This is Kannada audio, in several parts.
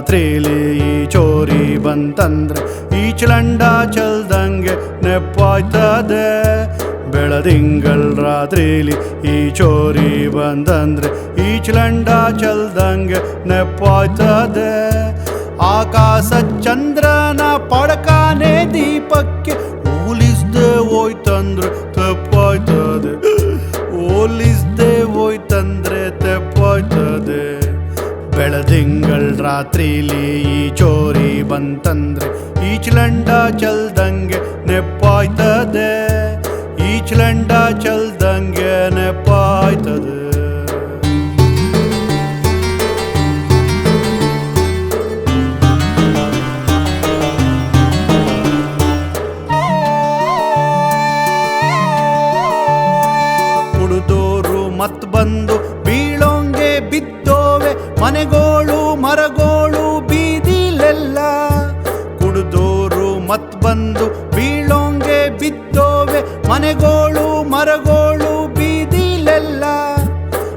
ರಾತ್ರಿಲಿ ಈ ಚೋರಿ ಬಂತಂದ್ರೆ ಈಚಲಂಡ ಚಲ್ದಂಗೆ ನೆಪ್ಪಾಯ್ತದೆ. ಬೆಳದಿಂಗಳ್ ರಾತ್ರಿಲಿ ಈ ಚೋರಿ ಬಂದಂದ್ರೆ ಈಚಲಂಡ ಚಲ್ದಂಗೆ ನೆಪ್ಪಾಯ್ತದೆ. ಆಕಾಶ ಚಂದ್ರನ ಪಡಕಾನೆ ದೀಪಕ್ಕೆ ಹೋಲಿಸ್ದೆ ಹೋಯ್ತಂದ್ರೆ ತಪ್ಪಾಯ್ತದೆ. ಹೋಲಿಸ್ದೆ ಹೋಯ್ತಂದ್ರೆ ತಪ್ಪಾಯ್ತದೆ. ಬೆಳದಿಂಗಳ್ ರಾತ್ರಿಲಿ ಈ ಚೋರಿ ಬಂತಂದ್ರೆ ಈಚಲಂಡ ಚಲ್ದಂಗೆ ನೆಪ್ಪಾಯ್ತದೆ. ಈಚಲಂಡ ಚಲ್ದಂಗೆ ನೆಪ್ಪಾಯ್ತದೆ. ಕುಡಿದೋರು ಮತ್ ಬಂದು ಬೀಳೋಂಗೆ ಬಿದ್ದೋವೆ ಮನೆಗೋಳು ಮರಗೋಳು ಬೀದಿಲೆಲ್ಲ. ಕುಡಿದೋರು ಮತ್ ಬಂದು ಬೀಳೋಂಗೆ ಬಿದ್ದೋವೆ ಮನೆಗೋಳು ಮರಗೋಳು ಬೀದಿಲೆಲ್ಲ.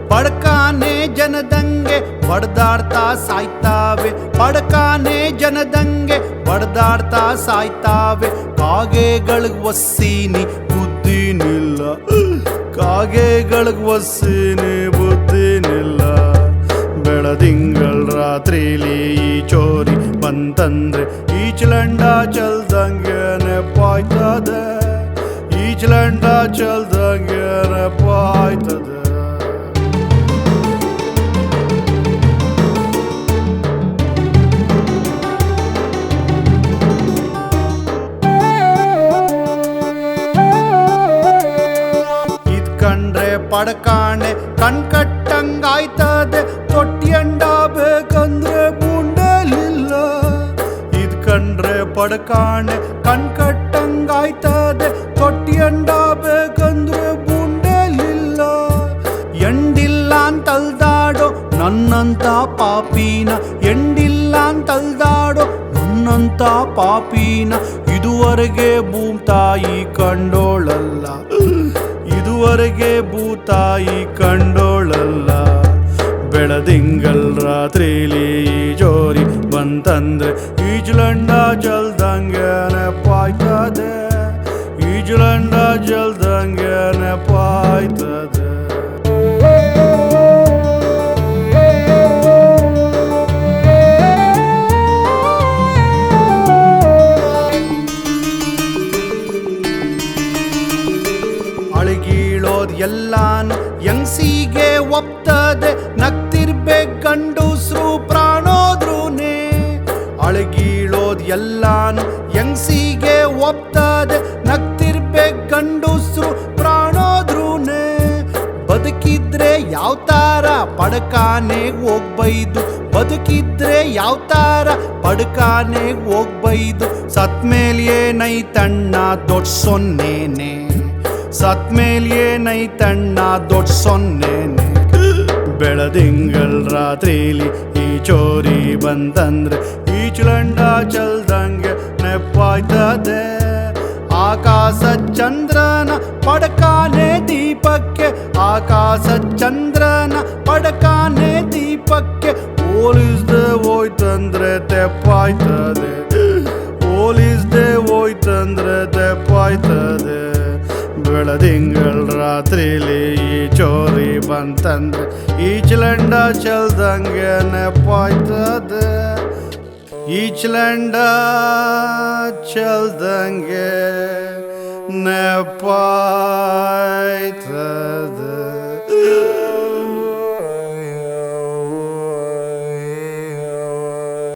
ಪಡ್ಕಾನೆ ಜನದಂಗೆ ಬಡ್ದಾಡ್ತಾ ಸಾಯ್ತಾವೆ. ಪಡ್ಕಾನೆ ಜನದಂಗೆ ಬಡ್ದಾಡ್ತಾ ಸಾಯ್ತಾವೆ. ಕಾಗೆಗಳಿಗೆ ಒಸ್ಸೀನಿ ಬುದ್ಧಿನಿಲ್ಲ. ಕಾಗೆಗಳಿಗೆ ಒಸ್ಸೀನಿ ಬುದ್ಧಿನಿಲ್ಲ. ಬೆಳದಿಂಗಳ್ ರಾತ್ರಿಲಿ ಈ ಚೋರಿ ಬಂತಂದ್ರೆ ಈಚಲಂಡ ಚಲ್ದಂಗೆ ನೆಪ್ಪಾಯ್ತದೆ. ಈಚಲಂಡ ಚಲ್ದಂಗೆ ನೆಪ್ಪಾಯ್ತದೆ. ಕಂಡ್ರೆ ಪಡ್ಕಾಣೆ ಕಣ್ಕಟ್ಟಂಗಾಯ್ತದೆ. ತೊಟ್ಟಿಯಂಡ ಬೇಕಂದ್ರೆ ಬುಂಡಲಿಲ್ಲ. ಇದ್ ಕಂಡ್ರೆ ಪಡ್ಕಾಣೆ ಕಣ್ಕಟ್ಟಂಗಾಯ್ತದೆ. ತೊಟ್ಟಿಯಂಡ ಬೇಕಂದ್ರೆ ಬುಂಡಲಿಲ್ಲ. ಎಂಡಿಲ್ಲ ಅಂತಲ್ದಾಡೋ ನನ್ನಂತ ಪಾಪಿನ. ಎಂಡಿಲ್ಲ ಅಂತಲ್ದಾಡೋ ನನ್ನಂತ ಪಾಪಿನ. ಇದುವರೆಗೆ ಭೂತಾಯಿ ಕಂಡೋಳಲ್ಲ. ಇದುವರೆಗೆ ಭೂತಾಯಿ ಕಂಡೋಳಲ್ಲ. ಬೆಳದಿಂಗಳ್ ರಾತ್ರಿಲಿ ಈ ಚೋರಿ ಬಂತಂದ್ರೆ ಈಚಲಂಡ ಚಲ್ದಂಗೆ ನೆಪ್ಪಾಯ್ತದೆ. ಈಚಲಂಡ ಚಲ್ದಂಗೆ ನೆಪ್ಪಾಯ್ತದೆ. ಅಳಗೀಳೋದ್ ಎಲ್ಲಾನು ಯಂಗ್ಸಿಗೆ ಒಪ್ತದೆ. ನಗ್ತಿರ್ಬೇಕ್ ಗಂಡುಸ್ರು ಪ್ರಾಣೋದ್ರೂನೆ. ಅಳಗೀಳೋದ್ ಎಲ್ಲಾನು ಯಂಗ್ಸಿಗೆ ಒಪ್ತದೆ. ನಗ್ತಿರ್ಬೇಕ್ ಗಂಡುಸ್ರು ಪ್ರಾಣೋದ್ರೂನೆ. ಬದುಕಿದ್ರೆ ಯಾವ್ತಾರ ಪಡ್ಕಾನೆಗ್ ಹೋಗ್ಬೈದು. ಬದುಕಿದ್ರೆ ಯಾವ್ತಾರ ಪಡ್ಕಾನೆಗ್ ಹೋಗ್ಬೈದು. ಸತ್ಮೇಲ್ ಏನೈತಣ್ಣ ದೊಡ್ಡ ಸೊನ್ನೇನೆ. ಸತ್ಮೇಲ್ ಏನೈತಣ್ಣ ದೊಡ್ಡ ಸೊನ್ನೇನೆ. ಬೆಳದಿಂಗಳ್ ರಾತ್ರಿಲಿ ಈ ಚೋರಿ ಬಂತಂದ್ರೆ ಈಚಲಂಡ ಚಲ್ದಂಗೆ ನೆಪ್ಪಾಯ್ತದೆ. ಆಕಾಶ ಚಂದ್ರನ ಪಡ್ಕಾನೆ ದೀಪಕ್ಕೆ. ಆಕಾಶ ಚಂದ್ರನ ಪಡ್ಕಾನೆ ದೀಪಕ್ಕೆ ಹೋಲಿಸ್ದೆ ಹೋಯ್ತಂದ್ರೆ ತೆಪ್ಪಾಯ್ತದೆ. ಹೋಲಿಸ್ದೆ ಹೋಯ್ತಂದ್ರೆ ತೆಪ್ಪಾಯ್ತದೆ. ಬೆಳದಿಂಗಳ್ ರಾತ್ರಿಲಿ ಈ ಚೋರಿ ಬಂತಂದ್ರೆ ಈಚಲಂಡ ಚಲ್ದಂಗೆ ನೆಪ್ಪಾಯ್ತದೆ. ಈಚಲಂಡ ಚಲ್ದಂಗೆ ನೆಪ್ಪಾಯ್ತದೆ.